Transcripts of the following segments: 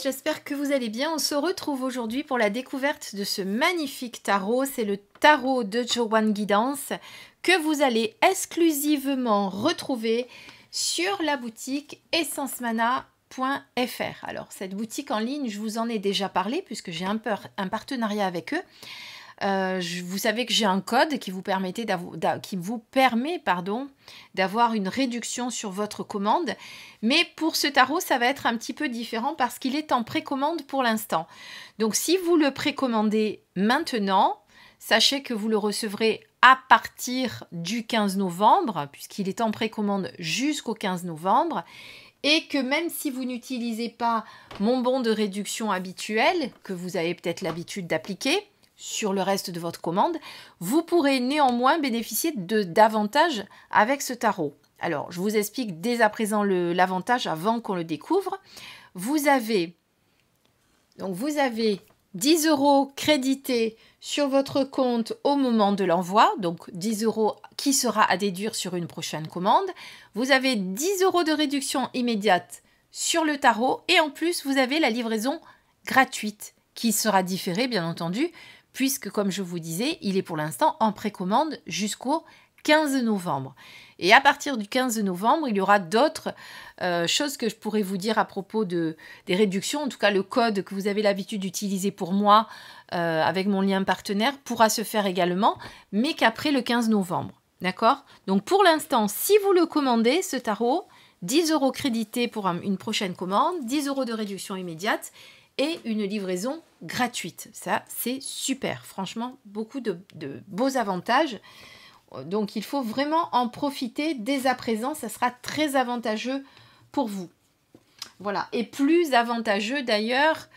j'espère que vous allez bien. On se retrouve aujourd'hui pour la découverte de ce magnifique tarot. C'est le tarot de Joanne Guidance que vous allez exclusivement retrouver sur la boutique essencemana.fr. Alors, cette boutique en ligne, je vous en ai déjà parlé puisque j'ai un partenariat avec eux. Vous savez que j'ai un code qui vous permet d'avoir une réduction sur votre commande. Mais pour ce tarot, ça va être un petit peu différent parce qu'il est en précommande pour l'instant. Donc, si vous le précommandez maintenant, sachez que vous le recevrez à partir du 15 novembre, puisqu'il est en précommande jusqu'au 15 novembre. Et que même si vous n'utilisez pas mon bon de réduction habituel, que vous avez peut-être l'habitude d'appliquer sur le reste de votre commande, vous pourrez néanmoins bénéficier d'avantages avec ce tarot. Alors, je vous explique dès à présent l'avantage avant qu'on le découvre. Vous avez 10 € crédités sur votre compte au moment de l'envoi, donc 10 € qui sera à déduire sur une prochaine commande. Vous avez 10 € de réduction immédiate sur le tarot et en plus, vous avez la livraison gratuite qui sera différée, bien entendu, puisque, comme je vous disais, il est pour l'instant en précommande jusqu'au 15 novembre. Et à partir du 15 novembre, il y aura d'autres choses que je pourrais vous dire à propos des réductions. En tout cas, le code que vous avez l'habitude d'utiliser pour moi, avec mon lien partenaire, pourra se faire également, mais qu'après le 15 novembre. D'accord? Donc, pour l'instant, si vous le commandez, ce tarot, 10 € crédités pour une prochaine commande, 10 € de réduction immédiate, et une livraison gratuite. Ça, c'est super. Franchement, beaucoup de beaux avantages. Donc, il faut vraiment en profiter dès à présent. Ça sera très avantageux pour vous. Voilà. Et plus avantageux d'ailleurs,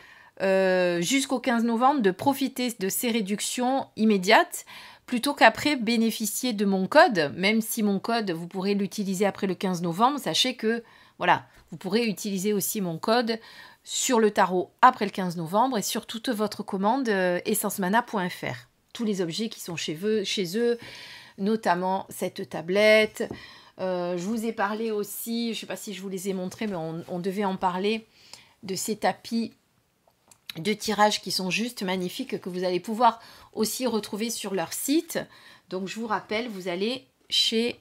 jusqu'au 15 novembre, de profiter de ces réductions immédiates plutôt qu'après bénéficier de mon code. Même si mon code, vous pourrez l'utiliser après le 15 novembre, sachez que, voilà, vous pourrez utiliser aussi mon code sur le tarot après le 15 novembre et sur toute votre commande essencemana.fr. Tous les objets qui sont chez eux, notamment cette tablette. Je vous ai parlé aussi, je ne sais pas si je vous les ai montrés, mais on devait en parler, de ces tapis de tirage qui sont juste magnifiques, que vous allez pouvoir aussi retrouver sur leur site. Donc je vous rappelle, vous allez chez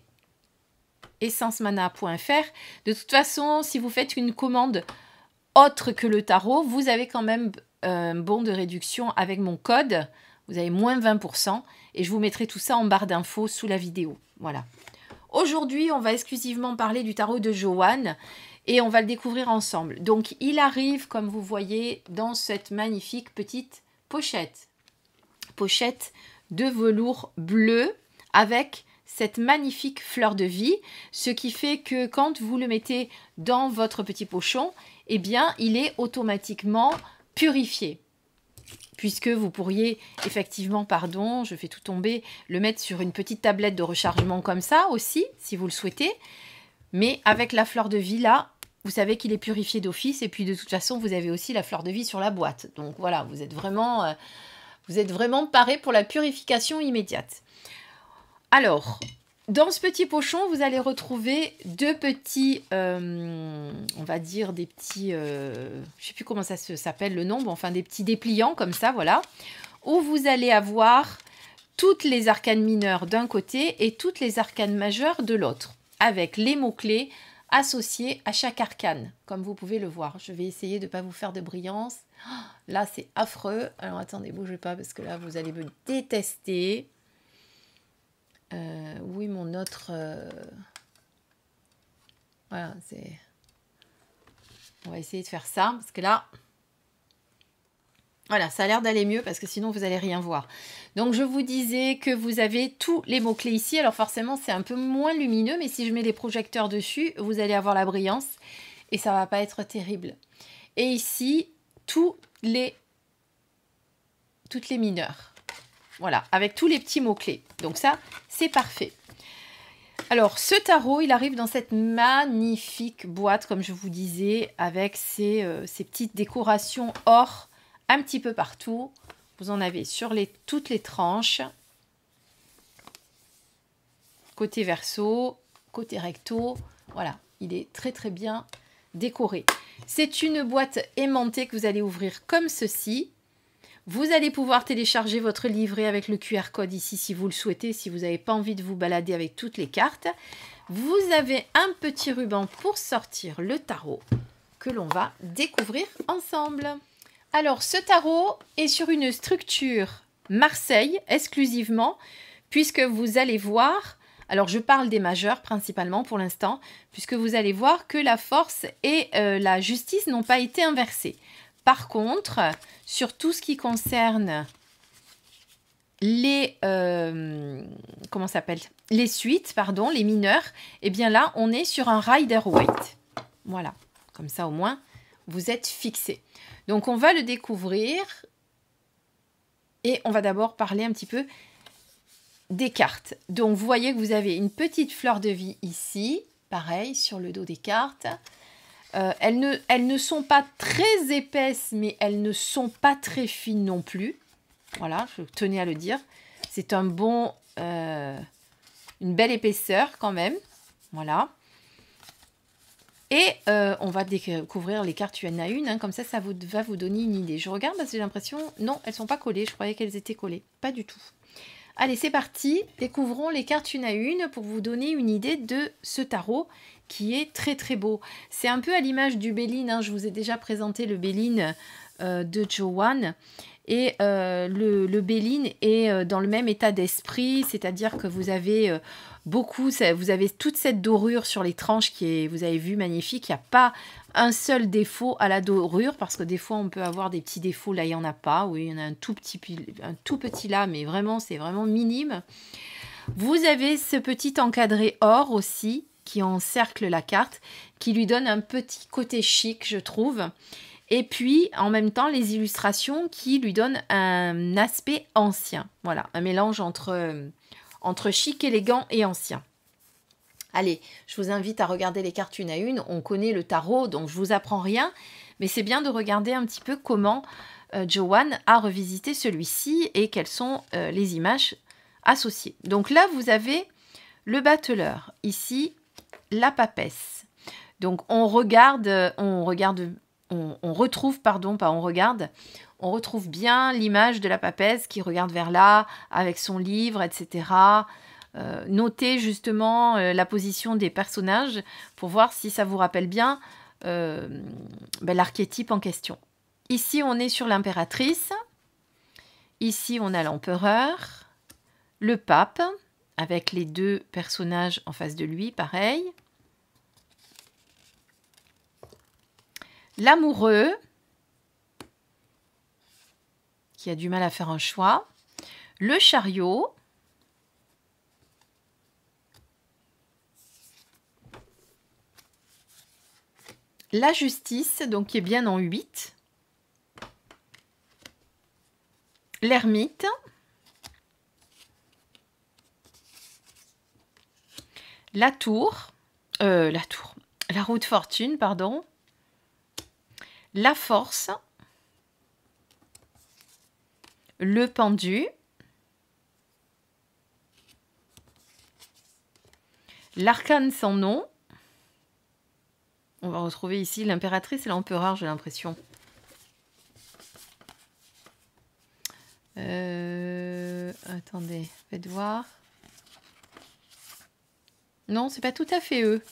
essencemana.fr. De toute façon, si vous faites une commande autre que le tarot, vous avez quand même un bon de réduction avec mon code. Vous avez moins 20% et je vous mettrai tout ça en barre d'infos sous la vidéo. Voilà. Aujourd'hui, on va exclusivement parler du tarot de Joanne et on va le découvrir ensemble. Donc, il arrive, comme vous voyez, dans cette magnifique petite pochette. Pochette de velours bleu avec cette magnifique fleur de vie, ce qui fait que quand vous le mettez dans votre petit pochon, eh bien, il est automatiquement purifié. Puisque vous pourriez effectivement, je fais tout tomber, le mettre sur une petite tablette de rechargement comme ça aussi, si vous le souhaitez. Mais avec la fleur de vie là, vous savez qu'il est purifié d'office. Et puis de toute façon, vous avez aussi la fleur de vie sur la boîte. Donc voilà, vous êtes vraiment paré pour la purification immédiate. Alors, dans ce petit pochon, vous allez retrouver deux petits, on va dire des petits, je ne sais plus comment ça s'appelle le nom, enfin des petits dépliants comme ça, voilà, où vous allez avoir toutes les arcanes mineures d'un côté et toutes les arcanes majeures de l'autre, avec les mots-clés associés à chaque arcane, comme vous pouvez le voir. Je vais essayer de ne pas vous faire de brillance. Là, c'est affreux. Alors, attendez, bougez pas, parce que là, vous allez me détester. Oui, mon autre... Voilà, c'est... On va essayer de faire ça, parce que là... Voilà, ça a l'air d'aller mieux, parce que sinon, vous n'allez rien voir. Donc, je vous disais que vous avez tous les mots-clés ici. Alors, forcément, c'est un peu moins lumineux, mais si je mets les projecteurs dessus, vous allez avoir la brillance, et ça ne va pas être terrible. Et ici, toutes les mineurs. Voilà, avec tous les petits mots-clés. Donc ça, c'est parfait. Alors, ce tarot, il arrive dans cette magnifique boîte, comme je vous disais, avec ces petites décorations or un petit peu partout. Vous en avez sur toutes les tranches. Côté verso, côté recto. Voilà, il est très très bien décorer. C'est une boîte aimantée que vous allez ouvrir comme ceci. Vous allez pouvoir télécharger votre livret avec le QR code ici si vous le souhaitez, si vous n'avez pas envie de vous balader avec toutes les cartes. Vous avez un petit ruban pour sortir le tarot que l'on va découvrir ensemble. Alors, ce tarot est sur une structure Marseille exclusivement, puisque vous allez voir, alors je parle des majeurs principalement pour l'instant, puisque vous allez voir que la force et la justice n'ont pas été inversées. Par contre, sur tout ce qui concerne les les suites, pardon, les mineurs, eh bien là, on est sur un Rider-Waite. Voilà, comme ça au moins, vous êtes fixé. Donc, on va le découvrir et on va d'abord parler un petit peu des cartes. Donc, vous voyez que vous avez une petite fleur de vie ici, pareil, sur le dos des cartes. Elles ne sont pas très épaisses, mais elles ne sont pas très fines non plus. Voilà, je tenais à le dire. C'est un bon, une belle épaisseur quand même. Voilà. Et on va découvrir les cartes une à une. Hein, comme ça va vous donner une idée. Je regarde parce que j'ai l'impression... Non, elles ne sont pas collées. Je croyais qu'elles étaient collées. Pas du tout. Allez, c'est parti. Découvrons les cartes une à une pour vous donner une idée de ce tarot qui est très très beau. C'est un peu à l'image du Béline. Hein. Je vous ai déjà présenté le Béline de Joanne. Et le Béline est dans le même état d'esprit, c'est-à-dire que vous avez vous avez toute cette dorure sur les tranches qui est, vous avez vu, magnifique. Il n'y a pas un seul défaut à la dorure, parce que des fois on peut avoir des petits défauts, là il n'y en a pas. Oui, il y en a un tout petit là, mais vraiment c'est vraiment minime. Vous avez ce petit encadré or aussi, qui encercle la carte, qui lui donne un petit côté chic, je trouve. Et puis, en même temps, les illustrations qui lui donnent un aspect ancien. Voilà, un mélange entre chic, élégant et ancien. Allez, je vous invite à regarder les cartes une à une. On connaît le tarot, donc je ne vous apprends rien. Mais c'est bien de regarder un petit peu comment Joanne a revisité celui-ci et quelles sont les images associées. Donc là, vous avez le battleur. Ici, la papesse. Donc on retrouve bien l'image de la papesse qui regarde vers là, avec son livre, etc. Notez justement la position des personnages pour voir si ça vous rappelle bien l'archétype en question. Ici, on est sur l'impératrice. Ici, on a l'empereur, le pape, avec les deux personnages en face de lui, pareil. L'amoureux, qui a du mal à faire un choix. Le chariot. La justice, donc qui est bien en 8. L'ermite. La tour. La roue de fortune, pardon. La force, le pendu, l'arcane sans nom. On va retrouver ici l'impératrice et l'empereur, j'ai l'impression. Attendez, faites voir. Non, c'est pas tout à fait eux.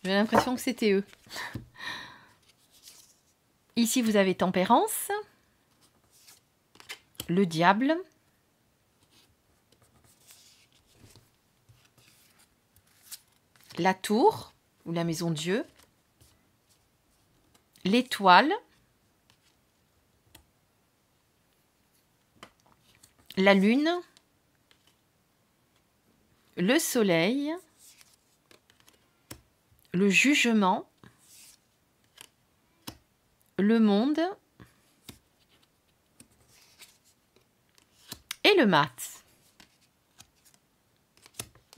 J'ai l'impression que c'était eux. Ici, vous avez tempérance, le diable, la tour ou la maison Dieu, l'étoile, la lune, le soleil, le jugement, le monde et le mat.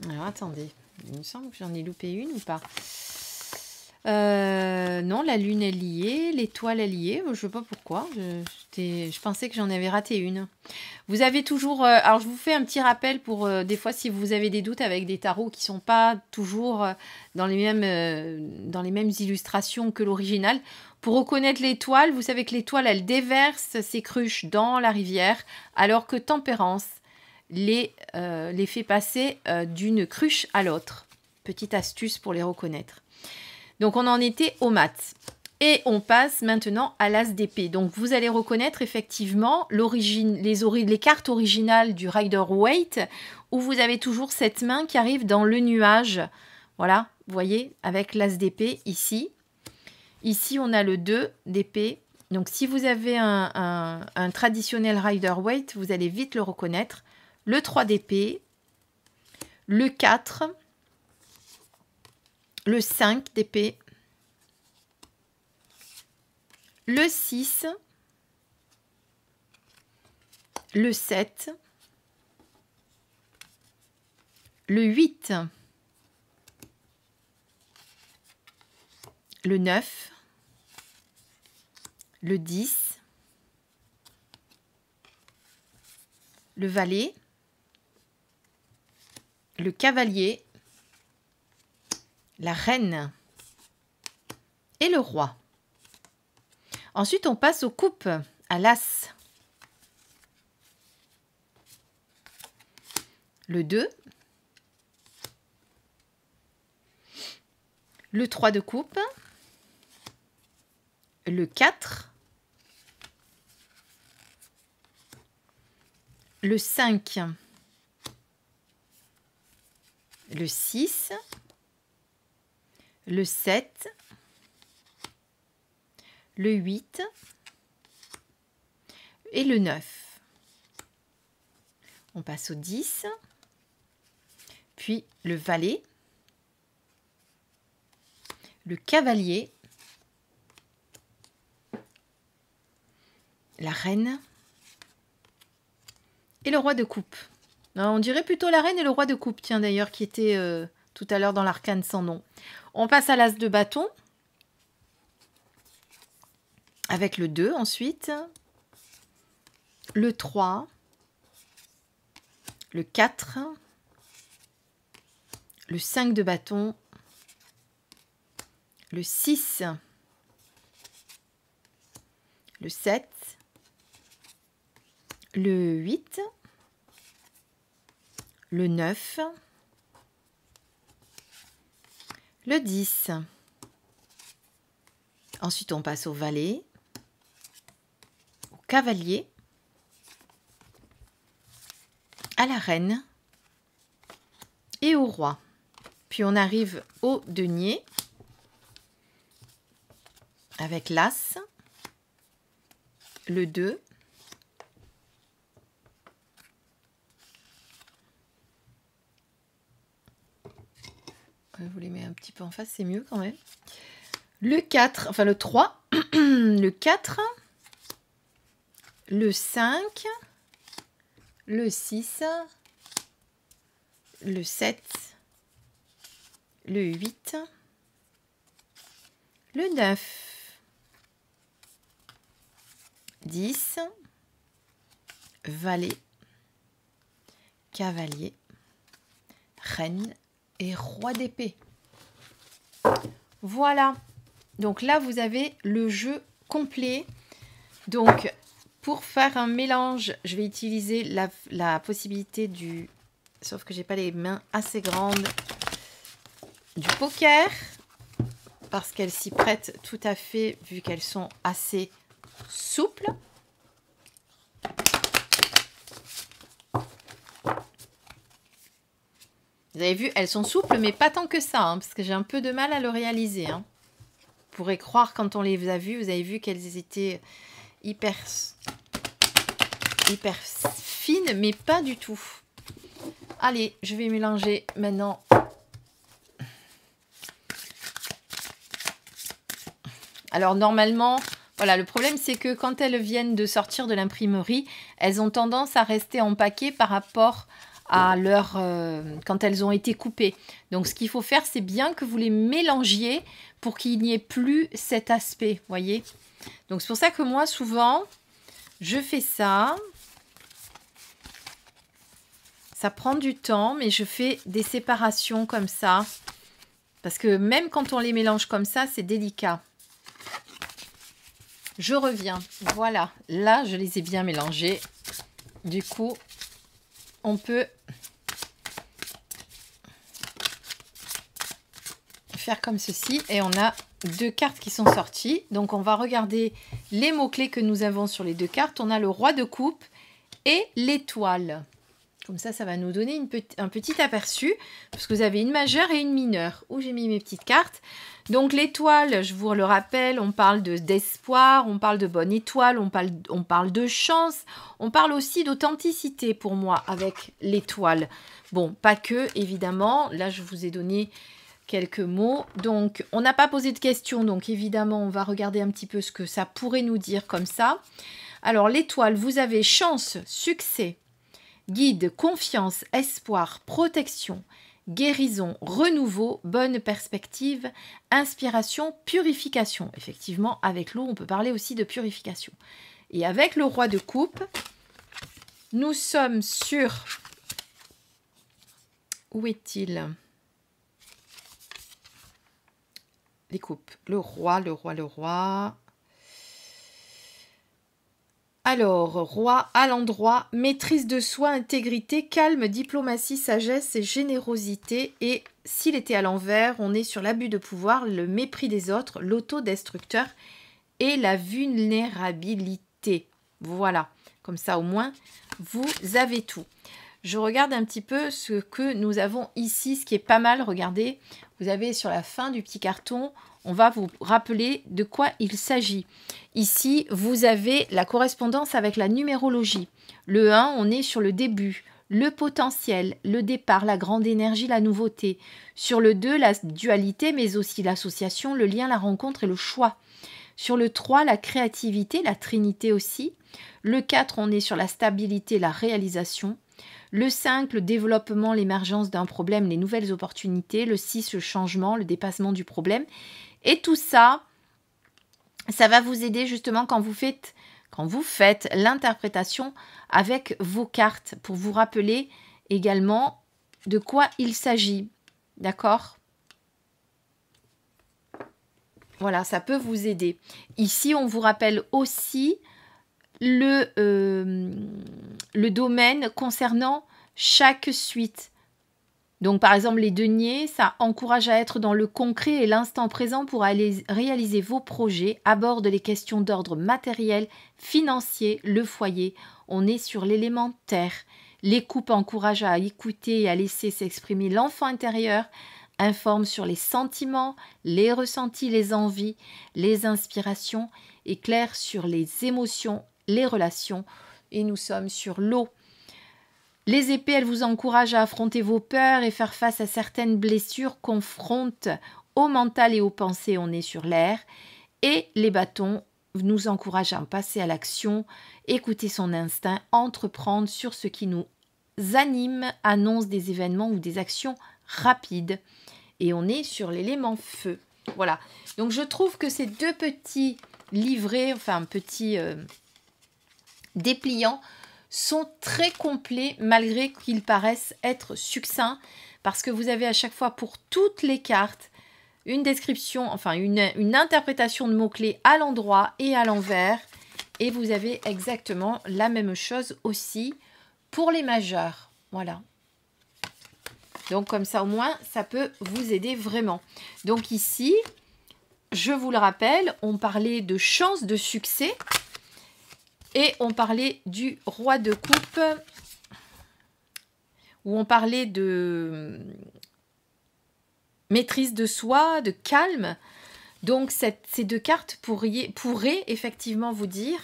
Alors attendez, il me semble que j'en ai loupé une ou pas. Non, la lune est liée, l'étoile est liée. Je ne sais pas pourquoi. Je pensais que j'en avais raté une. Vous avez toujours... alors, je vous fais un petit rappel pour des fois si vous avez des doutes avec des tarots qui ne sont pas toujours dans les mêmes illustrations que l'original. Pour reconnaître l'étoile, vous savez que l'étoile, elle déverse ses cruches dans la rivière, alors que Tempérance les fait passer d'une cruche à l'autre. Petite astuce pour les reconnaître. Donc, on en était au mat. Et on passe maintenant à l'as d'épée. Donc, vous allez reconnaître effectivement les cartes originales du Rider-Waite, où vous avez toujours cette main qui arrive dans le nuage. Voilà, vous voyez, avec l'as d'épée ici. Ici, on a le 2 d'épée. Donc, si vous avez un traditionnel Rider-Waite, vous allez vite le reconnaître. Le 3 d'épée, le 4, le 5 d'épée, le 6, le 7, le 8, le 9, le 10, le valet, le cavalier, la reine et le roi. Ensuite, on passe aux coupes, à l'as. Le 2, le 3 de coupe, le 4, le 5, le 6, le 7, le 8 et le 9. On passe au 10, puis le valet, le cavalier, la reine et le roi de coupe. On dirait plutôt la reine et le roi de coupe, tiens d'ailleurs, qui était tout à l'heure dans l'arcane sans nom. On passe à l'as de bâton, avec le 2 ensuite, le 3, le 4, le 5 de bâton, le 6, le 7, le 8, le 9, le 10. Ensuite, on passe au valet, au cavalier, à la reine et au roi. Puis on arrive au denier avec l'as, le 2, je vous les mets un petit peu en face, c'est mieux quand même. Le 4, enfin le 3, le 4, le 5, le 6, le 7, le 8, le 9, 10, valet, cavalier, reine et roi d'épée. Voilà. Donc là, vous avez le jeu complet. Donc, pour faire un mélange, je vais utiliser la possibilité du... Sauf que j'ai pas les mains assez grandes. Du poker. Parce qu'elles s'y prêtent tout à fait, vu qu'elles sont assez souples. Vous avez vu, elles sont souples, mais pas tant que ça, hein, parce que j'ai un peu de mal à le réaliser. Hein. Vous pourrez croire, quand on les a vues, vous avez vu qu'elles étaient hyper fines, mais pas du tout. Allez, je vais mélanger maintenant. Alors, normalement, voilà, le problème, c'est que quand elles viennent de sortir de l'imprimerie, elles ont tendance à rester en paquet par rapport à leur, quand elles ont été coupées. Donc ce qu'il faut faire, c'est bien que vous les mélangiez pour qu'il n'y ait plus cet aspect, voyez. Donc c'est pour ça que moi, souvent, je fais ça. Ça prend du temps, mais je fais des séparations comme ça. Parce que même quand on les mélange comme ça, c'est délicat. Je reviens. Voilà. Là, je les ai bien mélangés. Du coup, on peut faire comme ceci. Et on a 2 cartes qui sont sorties. Donc, on va regarder les mots-clés que nous avons sur les 2 cartes. On a le roi de coupe et l'étoile. Comme ça, ça va nous donner un petit aperçu. Parce que vous avez une majeure et une mineure. Où j'ai mis mes petites cartes. Donc, l'étoile, je vous le rappelle, on parle d'espoir, on parle de bonne étoile, on parle de chance. On parle aussi d'authenticité pour moi avec l'étoile. Bon, pas que, évidemment. Là, je vous ai donné quelques mots. Donc, on n'a pas posé de questions. Donc, évidemment, on va regarder un petit peu ce que ça pourrait nous dire comme ça. Alors, l'étoile, vous avez chance, succès, guide, confiance, espoir, protection, guérison, renouveau, bonne perspective, inspiration, purification. Effectivement, avec l'eau, on peut parler aussi de purification. Et avec le roi de coupe, nous sommes sur... Où est-il? Les coupes. Le roi, le roi, le roi... Alors, roi à l'endroit, maîtrise de soi, intégrité, calme, diplomatie, sagesse et générosité. Et s'il était à l'envers, on est sur l'abus de pouvoir, le mépris des autres, l'autodestructeur et la vulnérabilité. Voilà, comme ça au moins, vous avez tout. Je regarde un petit peu ce que nous avons ici, ce qui est pas mal. Regardez, vous avez sur la fin du petit carton... On va vous rappeler de quoi il s'agit. Ici, vous avez la correspondance avec la numérologie. Le 1, on est sur le début, le potentiel, le départ, la grande énergie, la nouveauté. Sur le 2, la dualité, mais aussi l'association, le lien, la rencontre et le choix. Sur le 3, la créativité, la trinité aussi. Le 4, on est sur la stabilité, la réalisation. Le 5, le développement, l'émergence d'un problème, les nouvelles opportunités. Le 6, le changement, le dépassement du problème. Et tout ça, ça va vous aider justement quand vous faites l'interprétation avec vos cartes pour vous rappeler également de quoi il s'agit. D'accord ? Voilà, ça peut vous aider. Ici, on vous rappelle aussi le domaine concernant chaque suite. Donc, par exemple, les deniers, ça encourage à être dans le concret et l'instant présent pour aller réaliser vos projets, aborde les questions d'ordre matériel, financier, le foyer. On est sur l'élément terre. Les coupes encouragent à écouter et à laisser s'exprimer l'enfant intérieur, informe sur les sentiments, les ressentis, les envies, les inspirations, éclaire sur les émotions, les relations. Et nous sommes sur l'eau. Les épées, elles vous encouragent à affronter vos peurs et faire face à certaines blessures, confrontent au mental et aux pensées, on est sur l'air. Et les bâtons nous encouragent à passer à l'action, écouter son instinct, entreprendre sur ce qui nous anime, annonce des événements ou des actions rapides. Et on est sur l'élément feu. Voilà. Donc je trouve que ces 2 petits livrets, enfin petits dépliants, sont très complets malgré qu'ils paraissent être succincts parce que vous avez à chaque fois pour toutes les cartes une description, enfin une interprétation de mots-clés à l'endroit et à l'envers et vous avez exactement la même chose aussi pour les majeurs. Voilà. Donc comme ça au moins ça peut vous aider vraiment. Donc ici, je vous le rappelle, on parlait de chance de succès. Et on parlait du roi de coupe, où on parlait de maîtrise de soi, de calme. Donc ces 2 cartes pourraient effectivement vous dire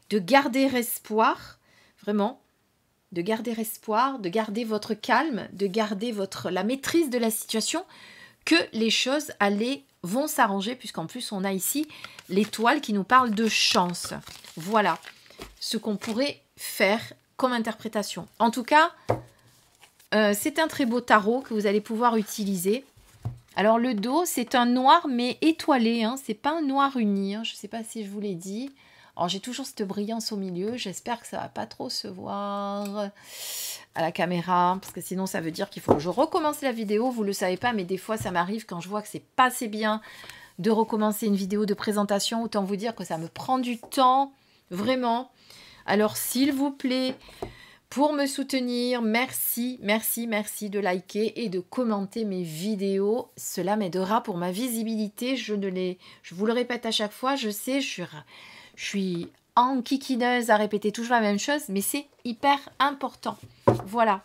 de garder espoir, vraiment, de garder espoir, de garder votre calme, de garder la maîtrise de la situation, que les choses vont s'arranger, puisqu'en plus on a ici l'étoile qui nous parle de chance. Voilà ce qu'on pourrait faire comme interprétation. En tout cas, c'est un très beau tarot que vous allez pouvoir utiliser. Alors le dos, c'est un noir mais étoilé, hein. C'est pas un noir uni, hein. Je ne sais pas si je vous l'ai dit. Alors j'ai toujours cette brillance au milieu, j'espère que ça va pas trop se voir à la caméra, parce que sinon ça veut dire qu'il faut que je recommence la vidéo. Vous le savez pas, mais des fois ça m'arrive quand je vois que c'est pas assez bien de recommencer une vidéo de présentation. Autant vous dire que ça me prend du temps, vraiment. Alors s'il vous plaît, pour me soutenir, merci, merci, merci de liker et de commenter mes vidéos. Cela m'aidera pour ma visibilité. Je vous le répète à chaque fois, je sais, je suis enquiquineuse à répéter toujours la même chose, mais c'est hyper important. Voilà.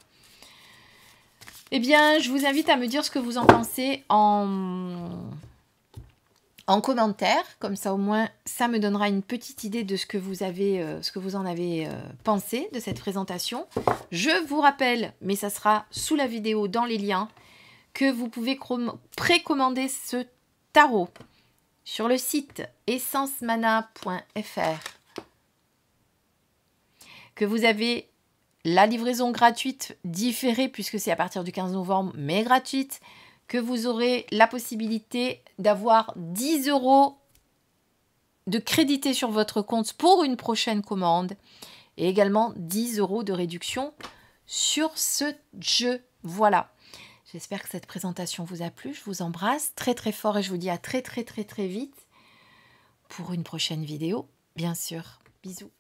Eh bien, je vous invite à me dire ce que vous en pensez en commentaire, comme ça au moins ça me donnera une petite idée de ce que vous en avez pensé de cette présentation. Je vous rappelle, mais ça sera sous la vidéo dans les liens, que vous pouvez précommander ce tarot sur le site essencemana.fr, que vous avez la livraison gratuite différée puisque c'est à partir du 15 novembre, mais gratuite, que vous aurez la possibilité d'avoir 10 € de crédité sur votre compte pour une prochaine commande et également 10 € de réduction sur ce jeu. Voilà. J'espère que cette présentation vous a plu. Je vous embrasse très très fort et je vous dis à très très très très vite pour une prochaine vidéo, bien sûr. Bisous.